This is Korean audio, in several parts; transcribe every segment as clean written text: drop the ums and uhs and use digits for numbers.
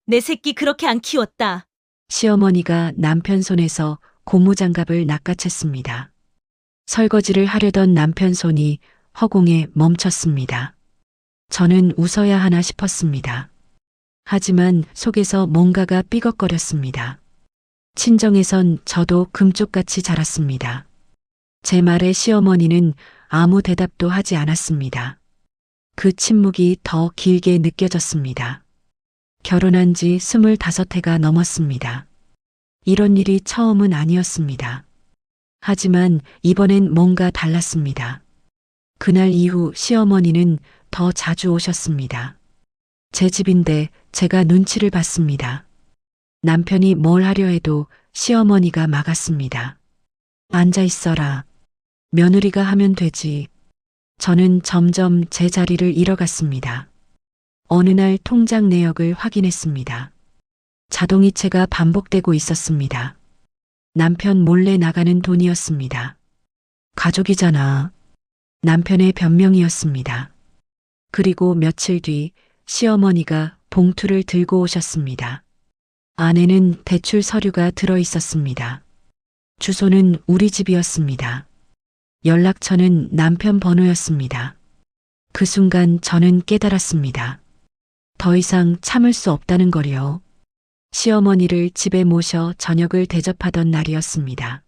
내 새끼 그렇게 안 키웠다. 시어머니가 남편 손에서 고무장갑을 낚아챘습니다. 설거지를 하려던 남편 손이 허공에 멈췄습니다. 저는 웃어야 하나 싶었습니다. 하지만 속에서 뭔가가 삐걱거렸습니다. 친정에선 저도 금쪽같이 자랐습니다. 제 말에 시어머니는 아무 대답도 하지 않았습니다. 그 침묵이 더 길게 느껴졌습니다. 결혼한 지 25해가 넘었습니다. 이런 일이 처음은 아니었습니다. 하지만 이번엔 뭔가 달랐습니다. 그날 이후 시어머니는 더 자주 오셨습니다. 제 집인데 제가 눈치를 봤습니다. 남편이 뭘 하려 해도 시어머니가 막았습니다. 앉아 있어라. 며느리가 하면 되지. 저는 점점 제 자리를 잃어갔습니다. 어느 날 통장 내역을 확인했습니다. 자동이체가 반복되고 있었습니다. 남편 몰래 나가는 돈이었습니다. 가족이잖아. 남편의 변명이었습니다. 그리고 며칠 뒤 시어머니가 봉투를 들고 오셨습니다. 안에는 대출 서류가 들어 있었습니다. 주소는 우리 집이었습니다. 연락처는 남편 번호였습니다. 그 순간 저는 깨달았습니다. 더 이상 참을 수 없다는 거요. 시어머니를 집에 모셔 저녁을 대접하던 날이었습니다.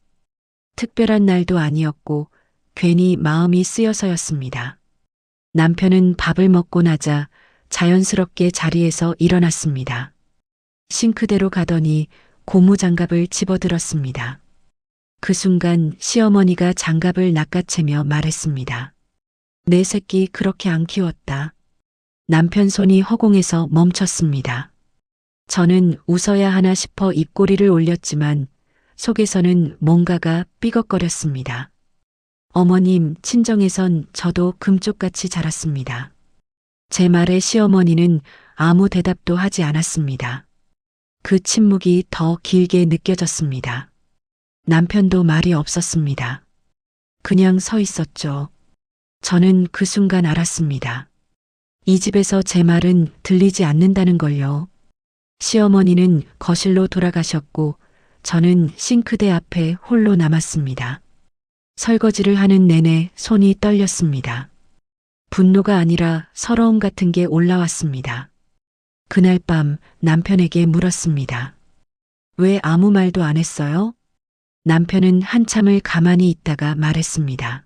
특별한 날도 아니었고 괜히 마음이 쓰여서였습니다. 남편은 밥을 먹고 나자 자연스럽게 자리에서 일어났습니다. 싱크대로 가더니 고무장갑을 집어들었습니다. 그 순간 시어머니가 장갑을 낚아채며 말했습니다. 내 새끼 그렇게 안 키웠다. 남편 손이 허공에서 멈췄습니다. 저는 웃어야 하나 싶어 입꼬리를 올렸지만 속에서는 뭔가가 삐걱거렸습니다. 어머님, 친정에선 저도 금쪽같이 자랐습니다. 제 말에 시어머니는 아무 대답도 하지 않았습니다. 그 침묵이 더 길게 느껴졌습니다. 남편도 말이 없었습니다. 그냥 서 있었죠. 저는 그 순간 알았습니다. 이 집에서 제 말은 들리지 않는다는 걸요. 시어머니는 거실로 돌아가셨고 저는 싱크대 앞에 홀로 남았습니다. 설거지를 하는 내내 손이 떨렸습니다. 분노가 아니라 서러움 같은 게 올라왔습니다. 그날 밤 남편에게 물었습니다. 왜 아무 말도 안 했어요? 남편은 한참을 가만히 있다가 말했습니다.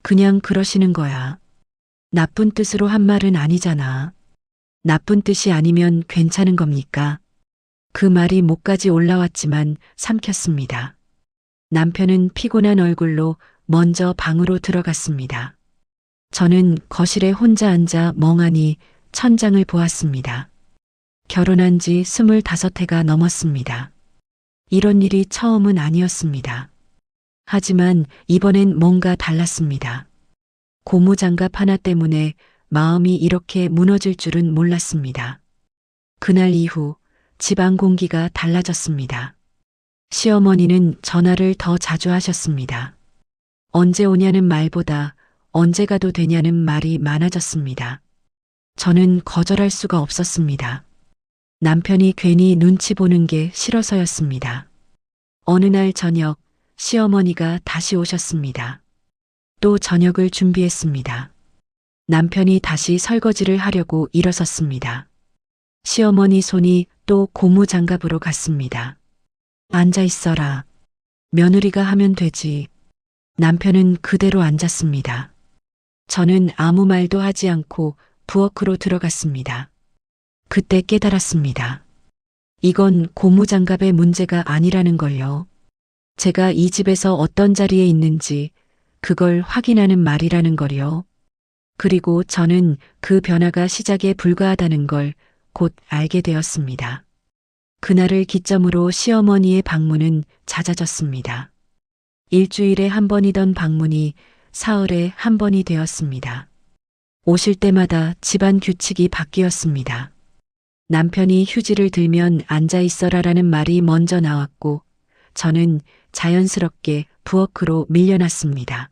그냥 그러시는 거야. 나쁜 뜻으로 한 말은 아니잖아. 나쁜 뜻이 아니면 괜찮은 겁니까? 그 말이 목까지 올라왔지만 삼켰습니다. 남편은 피곤한 얼굴로 먼저 방으로 들어갔습니다. 저는 거실에 혼자 앉아 멍하니 천장을 보았습니다. 결혼한 지 25해가 넘었습니다. 이런 일이 처음은 아니었습니다. 하지만 이번엔 뭔가 달랐습니다. 고무장갑 하나 때문에 마음이 이렇게 무너질 줄은 몰랐습니다. 그날 이후 집안 공기가 달라졌습니다. 시어머니는 전화를 더 자주 하셨습니다. 언제 오냐는 말보다 언제 가도 되냐는 말이 많아졌습니다. 저는 거절할 수가 없었습니다. 남편이 괜히 눈치 보는 게 싫어서였습니다. 어느 날 저녁 시어머니가 다시 오셨습니다. 또 저녁을 준비했습니다. 남편이 다시 설거지를 하려고 일어섰습니다. 시어머니 손이 또 고무장갑으로 갔습니다. 앉아 있어라. 며느리가 하면 되지. 남편은 그대로 앉았습니다. 저는 아무 말도 하지 않고 부엌으로 들어갔습니다. 그때 깨달았습니다. 이건 고무장갑의 문제가 아니라는 걸요. 제가 이 집에서 어떤 자리에 있는지 그걸 확인하는 말이라는 걸요. 그리고 저는 그 변화가 시작에 불과하다는 걸 곧 알게 되었습니다. 그날을 기점으로 시어머니의 방문은 잦아졌습니다. 일주일에 한 번이던 방문이 사흘에 한 번이 되었습니다. 오실 때마다 집안 규칙이 바뀌었습니다. 남편이 휴지를 들면 앉아 있어라라는 말이 먼저 나왔고 저는 자연스럽게 부엌으로 밀려났습니다.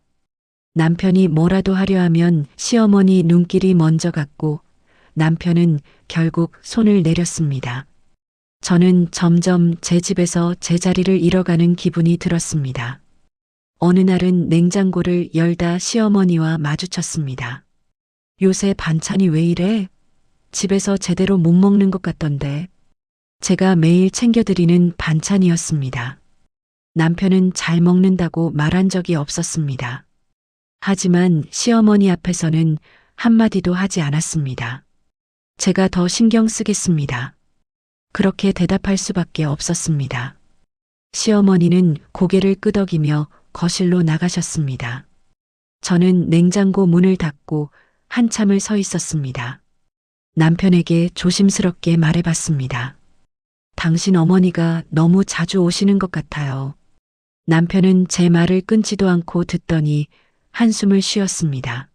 남편이 뭐라도 하려 하면 시어머니 눈길이 먼저 갔고 남편은 결국 손을 내렸습니다. 저는 점점 제 집에서 제 자리를 잃어가는 기분이 들었습니다. 어느 날은 냉장고를 열다 시어머니와 마주쳤습니다. 요새 반찬이 왜 이래? 집에서 제대로 못 먹는 것 같던데. 제가 매일 챙겨드리는 반찬이었습니다. 남편은 잘 먹는다고 말한 적이 없었습니다. 하지만 시어머니 앞에서는 한마디도 하지 않았습니다. 제가 더 신경 쓰겠습니다. 그렇게 대답할 수밖에 없었습니다. 시어머니는 고개를 끄덕이며 거실로 나가셨습니다. 저는 냉장고 문을 닫고 한참을 서 있었습니다. 남편에게 조심스럽게 말해봤습니다. 당신 어머니가 너무 자주 오시는 것 같아요. 남편은 제 말을 끊지도 않고 듣더니 한숨을 쉬었습니다.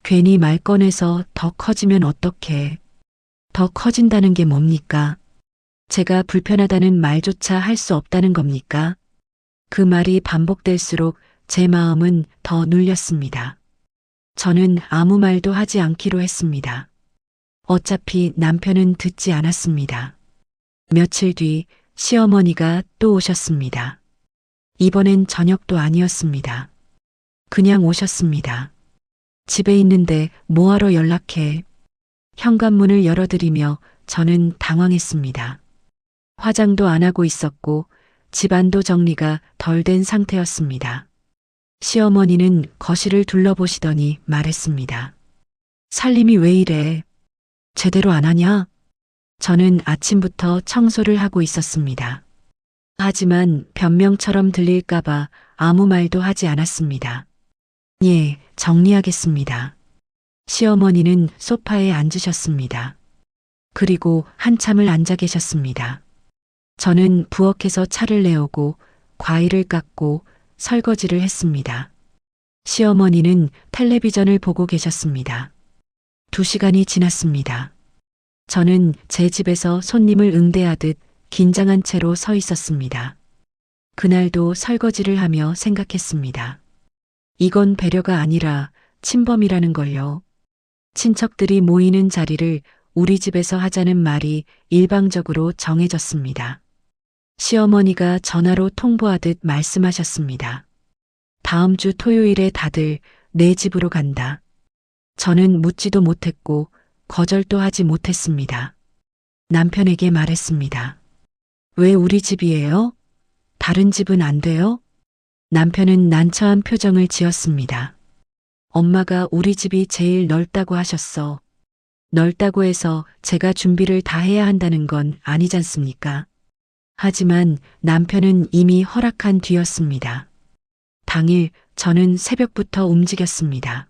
괜히 말 꺼내서 더 커지면 어떡해. 더 커진다는 게 뭡니까? 제가 불편하다는 말조차 할 수 없다는 겁니까? 그 말이 반복될수록 제 마음은 더 눌렸습니다. 저는 아무 말도 하지 않기로 했습니다. 어차피 남편은 듣지 않았습니다. 며칠 뒤 시어머니가 또 오셨습니다. 이번엔 저녁도 아니었습니다. 그냥 오셨습니다. 집에 있는데 뭐하러 연락해? 현관문을 열어드리며 저는 당황했습니다. 화장도 안 하고 있었고 집안도 정리가 덜 된 상태였습니다. 시어머니는 거실을 둘러보시더니 말했습니다. 살림이 왜 이래? 제대로 안 하냐? 저는 아침부터 청소를 하고 있었습니다. 하지만 변명처럼 들릴까봐 아무 말도 하지 않았습니다. 예, 정리하겠습니다. 시어머니는 소파에 앉으셨습니다. 그리고 한참을 앉아 계셨습니다. 저는 부엌에서 차를 내오고 과일을 깎고 설거지를 했습니다. 시어머니는 텔레비전을 보고 계셨습니다. 2시간이 지났습니다. 저는 제 집에서 손님을 응대하듯 긴장한 채로 서 있었습니다. 그날도 설거지를 하며 생각했습니다. 이건 배려가 아니라 침범이라는 걸요. 친척들이 모이는 자리를 우리 집에서 하자는 말이 일방적으로 정해졌습니다. 시어머니가 전화로 통보하듯 말씀하셨습니다. 다음 주 토요일에 다들 내 집으로 간다. 저는 묻지도 못했고 거절도 하지 못했습니다. 남편에게 말했습니다. 왜 우리 집이에요? 다른 집은 안 돼요? 남편은 난처한 표정을 지었습니다. 엄마가 우리 집이 제일 넓다고 하셨어. 넓다고 해서 제가 준비를 다 해야 한다는 건 아니잖습니까? 하지만 남편은 이미 허락한 뒤였습니다. 당일 저는 새벽부터 움직였습니다.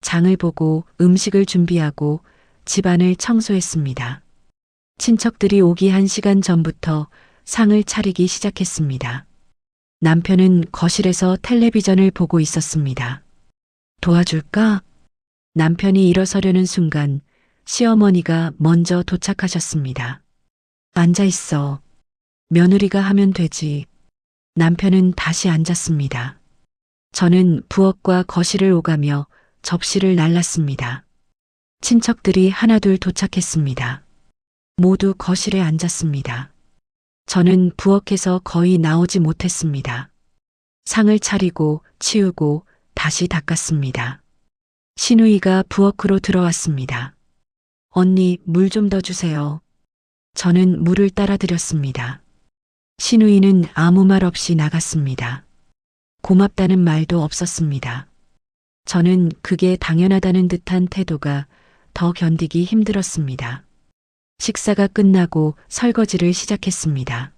장을 보고 음식을 준비하고 집안을 청소했습니다. 친척들이 오기 1시간 전부터 상을 차리기 시작했습니다. 남편은 거실에서 텔레비전을 보고 있었습니다. 도와줄까? 남편이 일어서려는 순간 시어머니가 먼저 도착하셨습니다. 앉아 있어. 며느리가 하면 되지. 남편은 다시 앉았습니다. 저는 부엌과 거실을 오가며 접시를 날랐습니다. 친척들이 하나둘 도착했습니다. 모두 거실에 앉았습니다. 저는 부엌에서 거의 나오지 못했습니다. 상을 차리고 치우고 다시 닦았습니다. 시누이가 부엌으로 들어왔습니다. 언니, 물 좀 더 주세요. 저는 물을 따라 드렸습니다. 시누이는 아무 말 없이 나갔습니다. 고맙다는 말도 없었습니다. 저는 그게 당연하다는 듯한 태도가 더 견디기 힘들었습니다. 식사가 끝나고 설거지를 시작했습니다.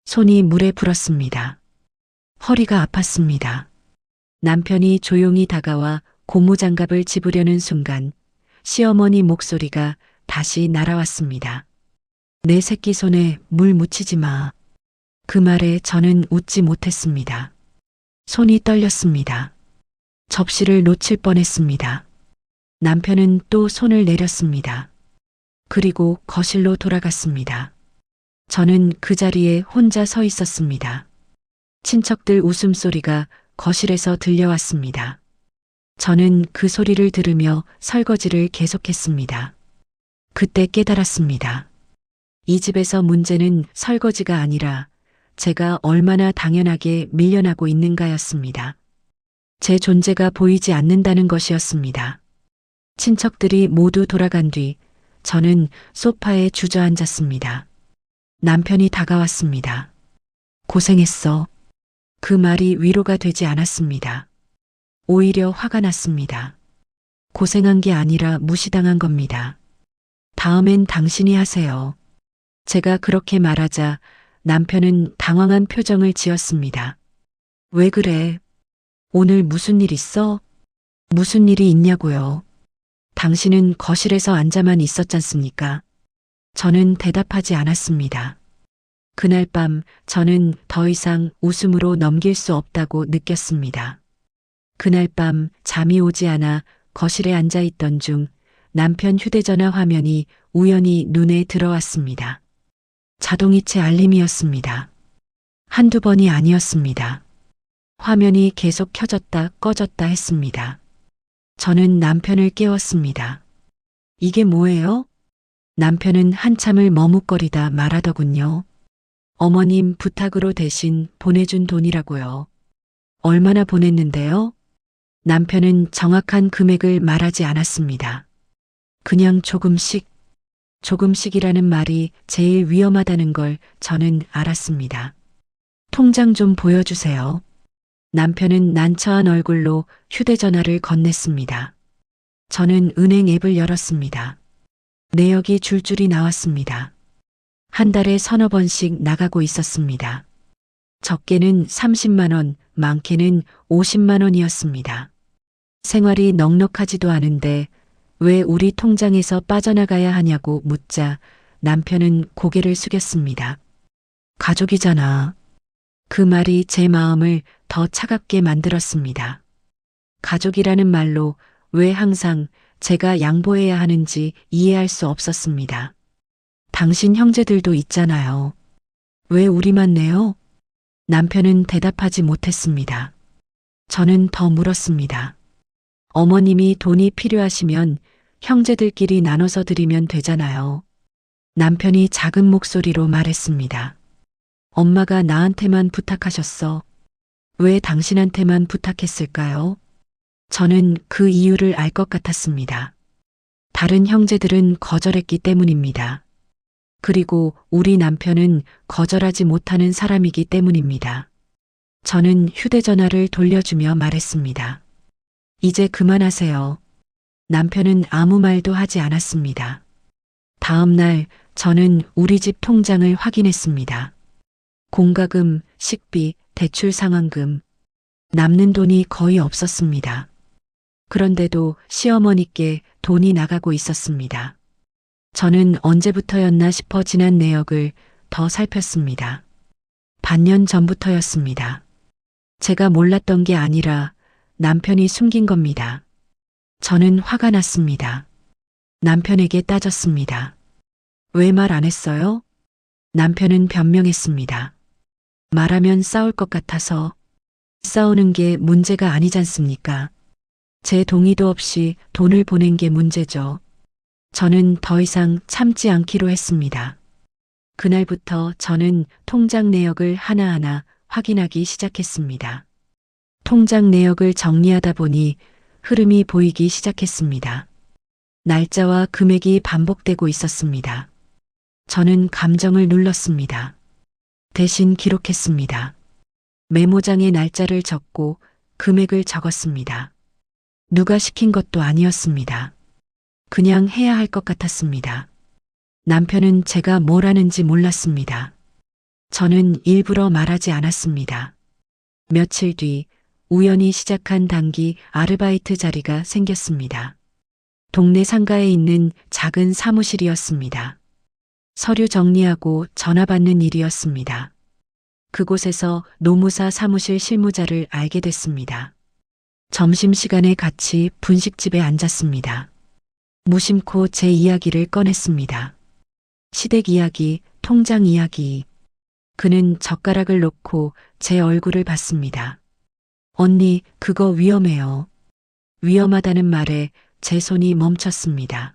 손이 물에 불었습니다. 허리가 아팠습니다. 남편이 조용히 다가와 고무장갑을 집으려는 순간 시어머니 목소리가 다시 날아왔습니다. 내 새끼 손에 물 묻히지 마. 그 말에 저는 웃지 못했습니다. 손이 떨렸습니다. 접시를 놓칠 뻔했습니다. 남편은 또 손을 내렸습니다. 그리고 거실로 돌아갔습니다. 저는 그 자리에 혼자 서 있었습니다. 친척들 웃음소리가 거실에서 들려왔습니다. 저는 그 소리를 들으며 설거지를 계속했습니다. 그때 깨달았습니다. 이 집에서 문제는 설거지가 아니라 제가 얼마나 당연하게 밀려나고 있는가였습니다. 제 존재가 보이지 않는다는 것이었습니다. 친척들이 모두 돌아간 뒤 저는 소파에 주저앉았습니다. 남편이 다가왔습니다. 고생했어. 그 말이 위로가 되지 않았습니다. 오히려 화가 났습니다. 고생한 게 아니라 무시당한 겁니다. 다음엔 당신이 하세요. 제가 그렇게 말하자 남편은 당황한 표정을 지었습니다. 왜 그래? 오늘 무슨 일 있어? 무슨 일이 있냐고요? 당신은 거실에서 앉아만 있었잖습니까? 저는 대답하지 않았습니다. 그날 밤 저는 더 이상 웃음으로 넘길 수 없다고 느꼈습니다. 그날 밤 잠이 오지 않아 거실에 앉아 있던 중 남편 휴대전화 화면이 우연히 눈에 들어왔습니다. 자동이체 알림이었습니다. 한두 번이 아니었습니다. 화면이 계속 켜졌다 꺼졌다 했습니다. 저는 남편을 깨웠습니다. 이게 뭐예요? 남편은 한참을 머뭇거리다 말하더군요. 어머님 부탁으로 대신 보내준 돈이라고요. 얼마나 보냈는데요? 남편은 정확한 금액을 말하지 않았습니다. 그냥 조금씩, 조금씩이라는 말이 제일 위험하다는 걸 저는 알았습니다. 통장 좀 보여주세요. 남편은 난처한 얼굴로 휴대전화를 건넸습니다. 저는 은행 앱을 열었습니다. 내역이 줄줄이 나왔습니다. 한 달에 서너 번씩 나가고 있었습니다. 적게는 30만 원, 많게는 50만 원이었습니다. 생활이 넉넉하지도 않은데 왜 우리 통장에서 빠져나가야 하냐고 묻자 남편은 고개를 숙였습니다. 가족이잖아. 그 말이 제 마음을 더 차갑게 만들었습니다. 가족이라는 말로 왜 항상 제가 양보해야 하는지 이해할 수 없었습니다. 당신 형제들도 있잖아요. 왜 우리만 내요? 남편은 대답하지 못했습니다. 저는 더 물었습니다. 어머님이 돈이 필요하시면 형제들끼리 나눠서 드리면 되잖아요. 남편이 작은 목소리로 말했습니다. 엄마가 나한테만 부탁하셨어. 왜 당신한테만 부탁했을까요? 저는 그 이유를 알 것 같았습니다. 다른 형제들은 거절했기 때문입니다. 그리고 우리 남편은 거절하지 못하는 사람이기 때문입니다. 저는 휴대전화를 돌려주며 말했습니다. 이제 그만하세요. 남편은 아무 말도 하지 않았습니다. 다음 날 저는 우리 집 통장을 확인했습니다. 공과금, 식비, 대출 상환금. 남는 돈이 거의 없었습니다. 그런데도 시어머니께 돈이 나가고 있었습니다. 저는 언제부터였나 싶어 지난 내역을 더 살폈습니다. 반년 전부터였습니다. 제가 몰랐던 게 아니라 남편이 숨긴 겁니다. 저는 화가 났습니다. 남편에게 따졌습니다. 왜 말 안 했어요? 남편은 변명했습니다. 말하면 싸울 것 같아서. 싸우는 게 문제가 아니잖습니까? 제 동의도 없이 돈을 보낸 게 문제죠. 저는 더 이상 참지 않기로 했습니다. 그날부터 저는 통장 내역을 하나하나 확인하기 시작했습니다. 통장 내역을 정리하다 보니 흐름이 보이기 시작했습니다. 날짜와 금액이 반복되고 있었습니다. 저는 감정을 눌렀습니다. 대신 기록했습니다. 메모장에 날짜를 적고 금액을 적었습니다. 누가 시킨 것도 아니었습니다. 그냥 해야 할 것 같았습니다. 남편은 제가 뭘 하는지 몰랐습니다. 저는 일부러 말하지 않았습니다. 며칠 뒤 우연히 시작한 단기 아르바이트 자리가 생겼습니다. 동네 상가에 있는 작은 사무실이었습니다. 서류 정리하고 전화 받는 일이었습니다. 그곳에서 노무사 사무실 실무자를 알게 됐습니다. 점심시간에 같이 분식집에 앉았습니다. 무심코 제 이야기를 꺼냈습니다. 시댁 이야기, 통장 이야기. 그는 젓가락을 놓고 제 얼굴을 봤습니다. 언니, 그거 위험해요. 위험하다는 말에 제 손이 멈췄습니다.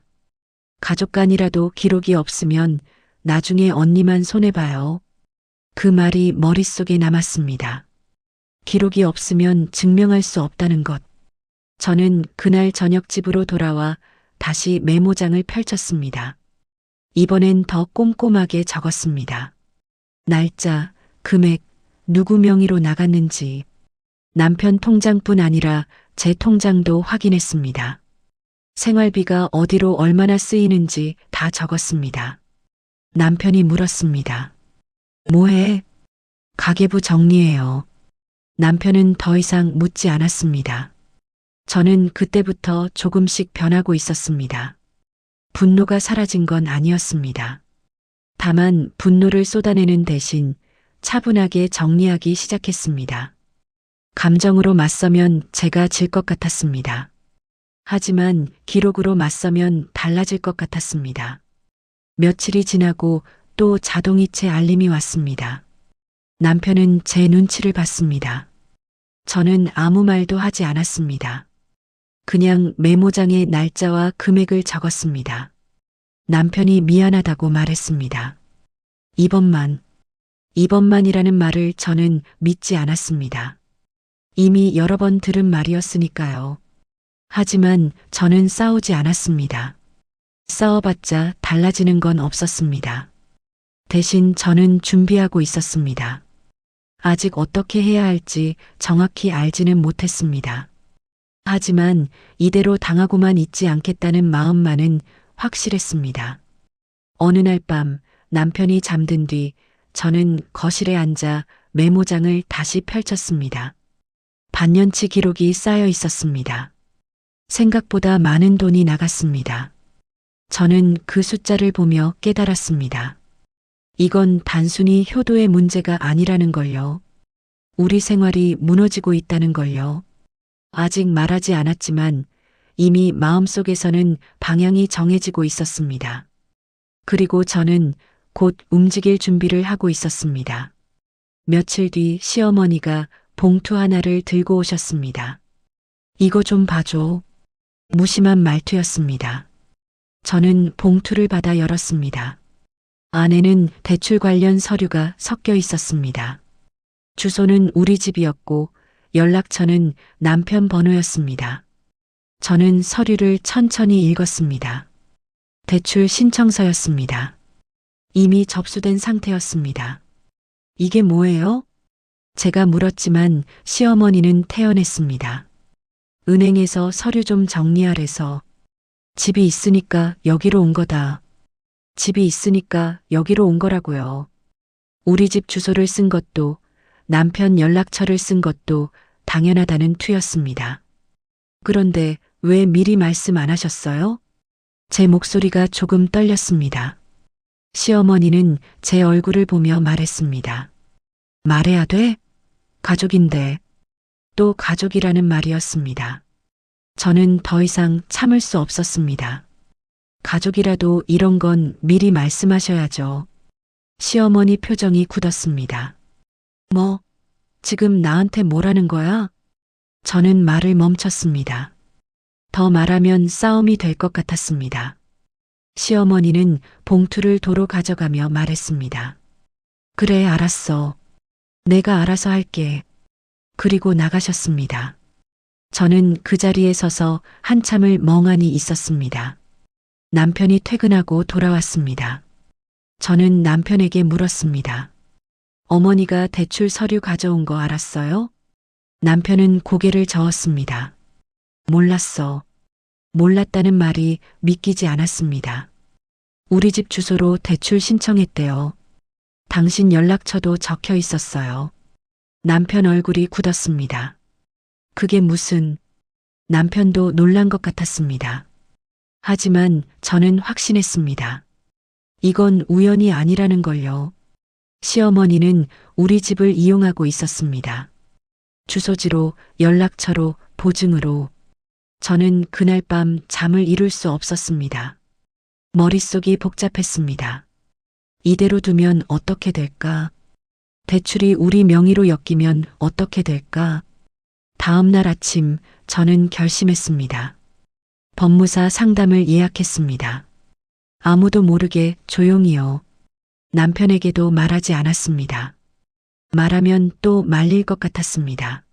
가족 간이라도 기록이 없으면 나중에 언니만 손해봐요. 그 말이 머릿속에 남았습니다. 기록이 없으면 증명할 수 없다는 것. 저는 그날 저녁 집으로 돌아와 다시 메모장을 펼쳤습니다. 이번엔 더 꼼꼼하게 적었습니다. 날짜, 금액, 누구 명의로 나갔는지, 남편 통장뿐 아니라 제 통장도 확인했습니다. 생활비가 어디로 얼마나 쓰이는지 다 적었습니다. 남편이 물었습니다. 뭐해? 가계부 정리해요. 남편은 더 이상 묻지 않았습니다. 저는 그때부터 조금씩 변하고 있었습니다. 분노가 사라진 건 아니었습니다. 다만 분노를 쏟아내는 대신 차분하게 정리하기 시작했습니다. 감정으로 맞서면 제가 질 것 같았습니다. 하지만 기록으로 맞서면 달라질 것 같았습니다. 며칠이 지나고 또 자동이체 알림이 왔습니다. 남편은 제 눈치를 봤습니다. 저는 아무 말도 하지 않았습니다. 그냥 메모장에 날짜와 금액을 적었습니다. 남편이 미안하다고 말했습니다. 이번만이라는 말을 저는 믿지 않았습니다. 이미 여러 번 들은 말이었으니까요. 하지만 저는 싸우지 않았습니다. 싸워봤자 달라지는 건 없었습니다. 대신 저는 준비하고 있었습니다. 아직 어떻게 해야 할지 정확히 알지는 못했습니다. 하지만 이대로 당하고만 있지 않겠다는 마음만은 확실했습니다. 어느 날 밤 남편이 잠든 뒤 저는 거실에 앉아 메모장을 다시 펼쳤습니다. 반년치 기록이 쌓여 있었습니다. 생각보다 많은 돈이 나갔습니다. 저는 그 숫자를 보며 깨달았습니다. 이건 단순히 효도의 문제가 아니라는 걸요. 우리 생활이 무너지고 있다는 걸요. 아직 말하지 않았지만 이미 마음속에서는 방향이 정해지고 있었습니다. 그리고 저는 곧 움직일 준비를 하고 있었습니다. 며칠 뒤 시어머니가 봉투 하나를 들고 오셨습니다. 이거 좀 봐줘. 무심한 말투였습니다. 저는 봉투를 받아 열었습니다. 안에는 대출 관련 서류가 섞여 있었습니다. 주소는 우리 집이었고 연락처는 남편 번호였습니다. 저는 서류를 천천히 읽었습니다. 대출 신청서였습니다. 이미 접수된 상태였습니다. 이게 뭐예요? 제가 물었지만 시어머니는 태연했습니다. 은행에서 서류 좀 정리하래서. 집이 있으니까 여기로 온 거다. 집이 있으니까 여기로 온 거라고요. 우리 집 주소를 쓴 것도 남편 연락처를 쓴 것도 당연하다는 투였습니다. 그런데 왜 미리 말씀 안 하셨어요? 제 목소리가 조금 떨렸습니다. 시어머니는 제 얼굴을 보며 말했습니다. 말해야 돼? 가족인데. 또 가족이라는 말이었습니다. 저는 더 이상 참을 수 없었습니다. 가족이라도 이런 건 미리 말씀하셔야죠. 시어머니 표정이 굳었습니다. 뭐, 지금 나한테 뭐라는 거야? 저는 말을 멈췄습니다. 더 말하면 싸움이 될 것 같았습니다. 시어머니는 봉투를 도로 가져가며 말했습니다. 그래, 알았어. 내가 알아서 할게. 그리고 나가셨습니다. 저는 그 자리에 서서 한참을 멍하니 있었습니다. 남편이 퇴근하고 돌아왔습니다. 저는 남편에게 물었습니다. 어머니가 대출 서류 가져온 거 알았어요? 남편은 고개를 저었습니다. 몰랐어. 몰랐다는 말이 믿기지 않았습니다. 우리 집 주소로 대출 신청했대요. 당신 연락처도 적혀 있었어요. 남편 얼굴이 굳었습니다. 그게 무슨... 남편도 놀란 것 같았습니다. 하지만 저는 확신했습니다. 이건 우연이 아니라는 걸요. 시어머니는 우리 집을 이용하고 있었습니다. 주소지로, 연락처로, 보증으로. 저는 그날 밤 잠을 이룰 수 없었습니다. 머릿속이 복잡했습니다. 이대로 두면 어떻게 될까? 대출이 우리 명의로 엮이면 어떻게 될까? 다음 날 아침 저는 결심했습니다. 법무사 상담을 예약했습니다. 아무도 모르게 조용히요. 남편에게도 말하지 않았습니다. 말하면 또 말릴 것 같았습니다.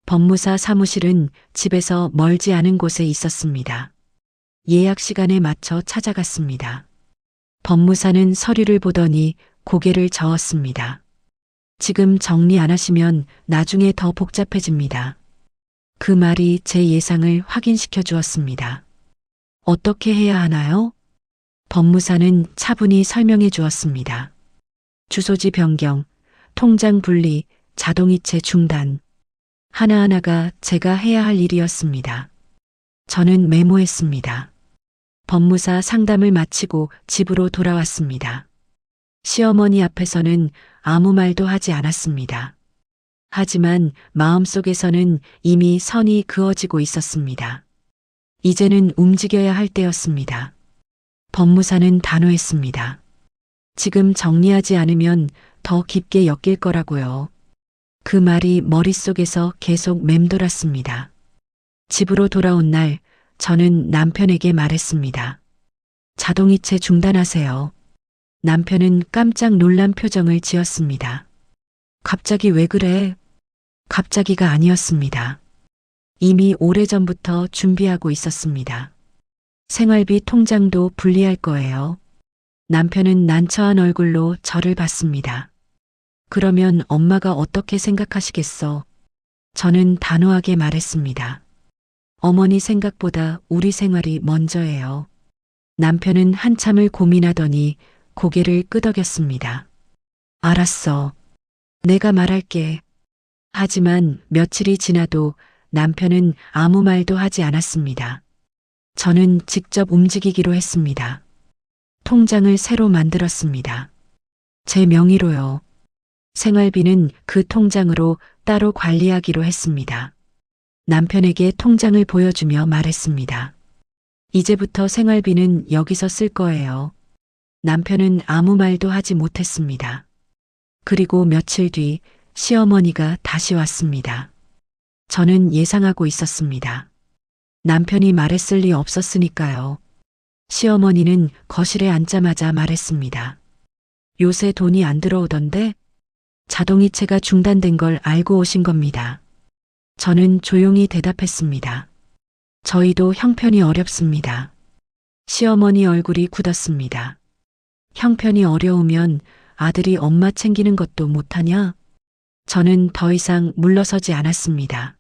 법무사 사무실은 집에서 멀지 않은 곳에 있었습니다. 예약 시간에 맞춰 찾아갔습니다. 법무사는 서류를 보더니 고개를 저었습니다. 지금 정리 안 하시면 나중에 더 복잡해집니다. 그 말이 제 예상을 확인시켜 주었습니다. 어떻게 해야 하나요? 법무사는 차분히 설명해 주었습니다. 주소지 변경, 통장 분리, 자동이체 중단. 하나하나가 제가 해야 할 일이었습니다. 저는 메모했습니다. 법무사 상담을 마치고 집으로 돌아왔습니다. 시어머니 앞에서는 아무 말도 하지 않았습니다. 하지만 마음속에서는 이미 선이 그어지고 있었습니다. 이제는 움직여야 할 때였습니다. 법무사는 단호했습니다. 지금 정리하지 않으면 더 깊게 엮일 거라고요. 그 말이 머릿속에서 계속 맴돌았습니다. 집으로 돌아온 날 저는 남편에게 말했습니다. 자동이체 중단하세요. 남편은 깜짝 놀란 표정을 지었습니다. 갑자기 왜 그래? 갑자기가 아니었습니다. 이미 오래전부터 준비하고 있었습니다. 생활비 통장도 분리할 거예요. 남편은 난처한 얼굴로 저를 봤습니다. 그러면 엄마가 어떻게 생각하시겠어? 저는 단호하게 말했습니다. 어머니 생각보다 우리 생활이 먼저예요. 남편은 한참을 고민하더니 고개를 끄덕였습니다. 알았어. 내가 말할게. 하지만 며칠이 지나도 남편은 아무 말도 하지 않았습니다. 저는 직접 움직이기로 했습니다. 통장을 새로 만들었습니다. 제 명의로요. 생활비는 그 통장으로 따로 관리하기로 했습니다. 남편에게 통장을 보여주며 말했습니다. 이제부터 생활비는 여기서 쓸 거예요. 남편은 아무 말도 하지 못했습니다. 그리고 며칠 뒤 시어머니가 다시 왔습니다. 저는 예상하고 있었습니다. 남편이 말했을 리 없었으니까요. 시어머니는 거실에 앉자마자 말했습니다. 요새 돈이 안 들어오던데? 자동이체가 중단된 걸 알고 오신 겁니다. 저는 조용히 대답했습니다. 저희도 형편이 어렵습니다. 시어머니 얼굴이 굳었습니다. 형편이 어려우면 아들이 엄마 챙기는 것도 못하냐? 저는 더 이상 물러서지 않았습니다.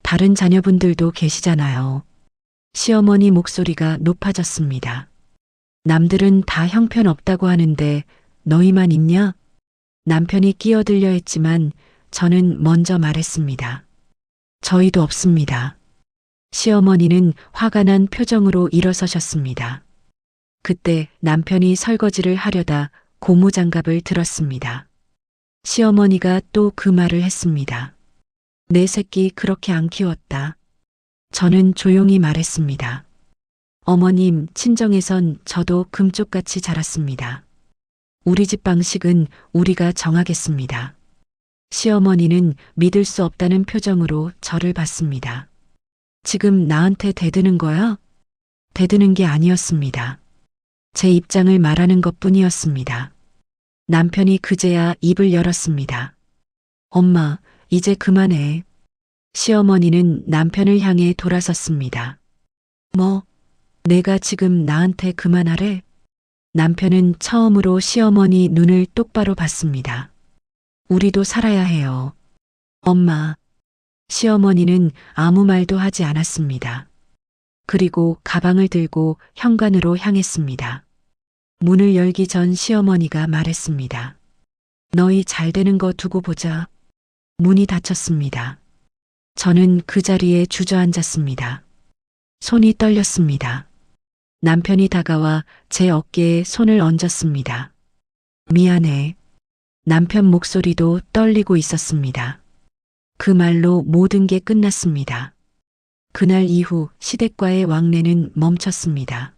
다른 자녀분들도 계시잖아요. 시어머니 목소리가 높아졌습니다. 남들은 다 형편없다고 하는데 너희만 있냐? 남편이 끼어들려 했지만 저는 먼저 말했습니다. 저희도 없습니다. 시어머니는 화가 난 표정으로 일어서셨습니다. 그때 남편이 설거지를 하려다 고무장갑을 들었습니다. 시어머니가 또 그 말을 했습니다. 내 새끼 그렇게 안 키웠다. 저는 조용히 말했습니다. 어머님, 친정에선 저도 금쪽같이 자랐습니다. 우리 집 방식은 우리가 정하겠습니다. 시어머니는 믿을 수 없다는 표정으로 저를 봤습니다. 지금 나한테 대드는 거야? 대드는 게 아니었습니다. 제 입장을 말하는 것뿐이었습니다. 남편이 그제야 입을 열었습니다. 엄마, 이제 그만해. 시어머니는 남편을 향해 돌아섰습니다. 뭐, 내가 지금 나한테 그만하래? 남편은 처음으로 시어머니 눈을 똑바로 봤습니다. 우리도 살아야 해요. 엄마. 시어머니는 아무 말도 하지 않았습니다. 그리고 가방을 들고 현관으로 향했습니다. 문을 열기 전 시어머니가 말했습니다. 너희 잘 되는 거 두고 보자. 문이 닫혔습니다. 저는 그 자리에 주저앉았습니다. 손이 떨렸습니다. 남편이 다가와 제 어깨에 손을 얹었습니다. 미안해. 남편 목소리도 떨리고 있었습니다. 그 말로 모든 게 끝났습니다. 그날 이후 시댁과의 왕래는 멈췄습니다.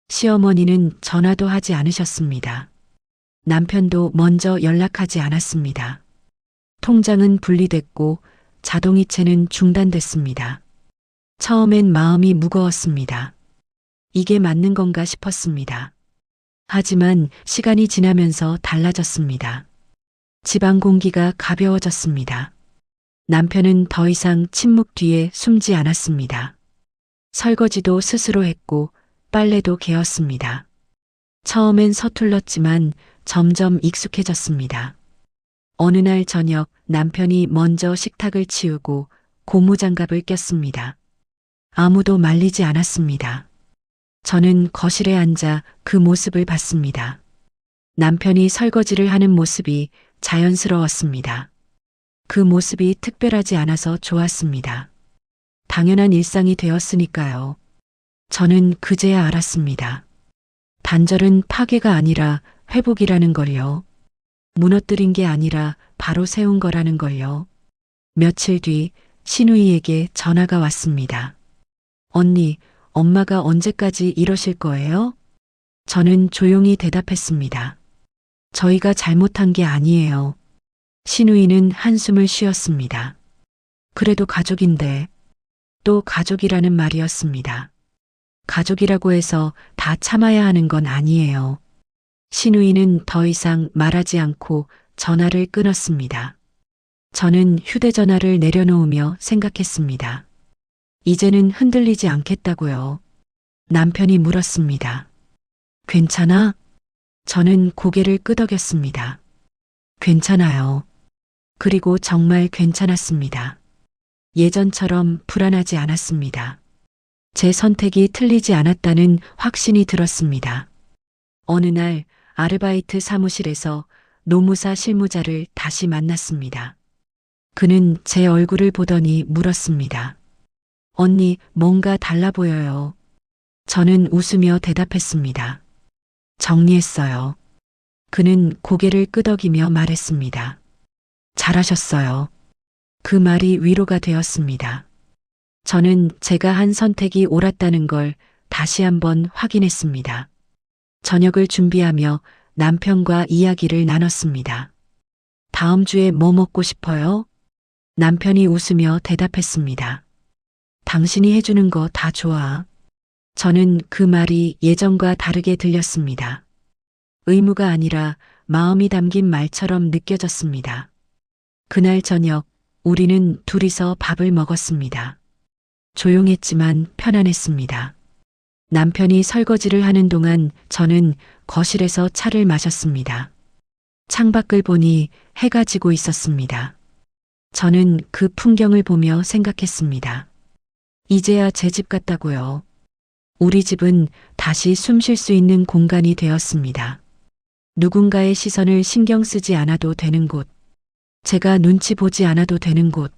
시어머니는 전화도 하지 않으셨습니다. 남편도 먼저 연락하지 않았습니다. 통장은 분리됐고 자동이체는 중단됐습니다. 처음엔 마음이 무거웠습니다. 이게 맞는 건가 싶었습니다. 하지만 시간이 지나면서 달라졌습니다. 집안 공기가 가벼워졌습니다. 남편은 더 이상 침묵 뒤에 숨지 않았습니다. 설거지도 스스로 했고 빨래도 개었습니다. 처음엔 서툴렀지만 점점 익숙해졌습니다. 어느 날 저녁 남편이 먼저 식탁을 치우고 고무장갑을 꼈습니다. 아무도 말리지 않았습니다. 저는 거실에 앉아 그 모습을 봤습니다. 남편이 설거지를 하는 모습이 자연스러웠습니다. 그 모습이 특별하지 않아서 좋았습니다. 당연한 일상이 되었으니까요. 저는 그제야 알았습니다. 단절은 파괴가 아니라 회복이라는 걸요. 무너뜨린 게 아니라 바로 세운 거라는 걸요. 며칠 뒤 신우이에게 전화가 왔습니다. 언니, 엄마가 언제까지 이러실 거예요? 저는 조용히 대답했습니다. 저희가 잘못한 게 아니에요. 신우이는 한숨을 쉬었습니다. 그래도 가족인데, 또 가족이라는 말이었습니다. 가족이라고 해서 다 참아야 하는 건 아니에요. 신우이는 더 이상 말하지 않고 전화를 끊었습니다. 저는 휴대전화를 내려놓으며 생각했습니다. 이제는 흔들리지 않겠다고요. 남편이 물었습니다. 괜찮아? 저는 고개를 끄덕였습니다. 괜찮아요. 그리고 정말 괜찮았습니다. 예전처럼 불안하지 않았습니다. 제 선택이 틀리지 않았다는 확신이 들었습니다. 어느 날 아르바이트 사무실에서 노무사 실무자를 다시 만났습니다. 그는 제 얼굴을 보더니 물었습니다. 언니, 뭔가 달라 보여요. 저는 웃으며 대답했습니다. 정리했어요. 그는 고개를 끄덕이며 말했습니다. 잘하셨어요. 그 말이 위로가 되었습니다. 저는 제가 한 선택이 옳았다는 걸 다시 한번 확인했습니다. 저녁을 준비하며 남편과 이야기를 나눴습니다. 다음 주에 뭐 먹고 싶어요? 남편이 웃으며 대답했습니다. 당신이 해주는 거 다 좋아. 저는 그 말이 예전과 다르게 들렸습니다. 의무가 아니라 마음이 담긴 말처럼 느껴졌습니다. 그날 저녁 우리는 둘이서 밥을 먹었습니다. 조용했지만 편안했습니다. 남편이 설거지를 하는 동안 저는 거실에서 차를 마셨습니다. 창밖을 보니 해가 지고 있었습니다. 저는 그 풍경을 보며 생각했습니다. 이제야 제 집 같다고요. 우리 집은 다시 숨 쉴 수 있는 공간이 되었습니다. 누군가의 시선을 신경 쓰지 않아도 되는 곳. 제가 눈치 보지 않아도 되는 곳.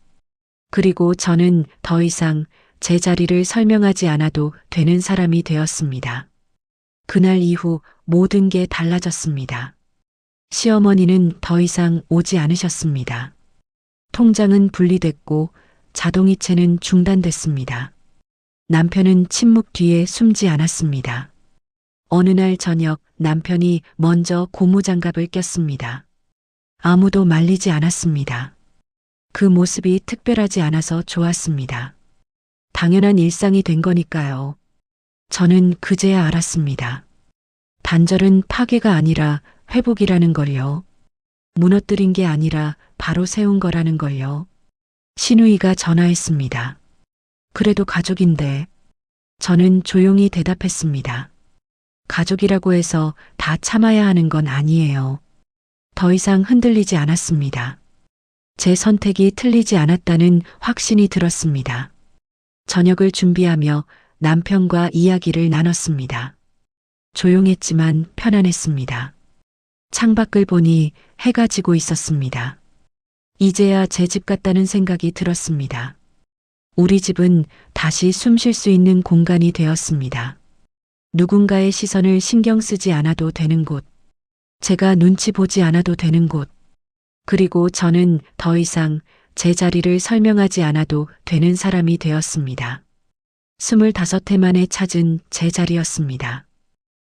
그리고 저는 더 이상 제 자리를 설명하지 않아도 되는 사람이 되었습니다. 그날 이후 모든 게 달라졌습니다. 시어머니는 더 이상 오지 않으셨습니다. 통장은 분리됐고 자동이체는 중단됐습니다. 남편은 침묵 뒤에 숨지 않았습니다. 어느 날 저녁 남편이 먼저 고무장갑을 꼈습니다. 아무도 말리지 않았습니다. 그 모습이 특별하지 않아서 좋았습니다. 당연한 일상이 된 거니까요. 저는 그제야 알았습니다. 단절은 파괴가 아니라 회복이라는 걸요. 무너뜨린 게 아니라 바로 세운 거라는 걸요. 신우이가 전화했습니다. 그래도 가족인데. 저는 조용히 대답했습니다. 가족이라고 해서 다 참아야 하는 건 아니에요. 더 이상 흔들리지 않았습니다. 제 선택이 틀리지 않았다는 확신이 들었습니다. 저녁을 준비하며 남편과 이야기를 나눴습니다. 조용했지만 편안했습니다. 창밖을 보니 해가 지고 있었습니다. 이제야 제 집 같다는 생각이 들었습니다. 우리 집은 다시 숨 쉴 수 있는 공간이 되었습니다. 누군가의 시선을 신경 쓰지 않아도 되는 곳. 제가 눈치 보지 않아도 되는 곳. 그리고 저는 더 이상 제 자리를 설명하지 않아도 되는 사람이 되었습니다. 25해 만에 찾은 제 자리였습니다.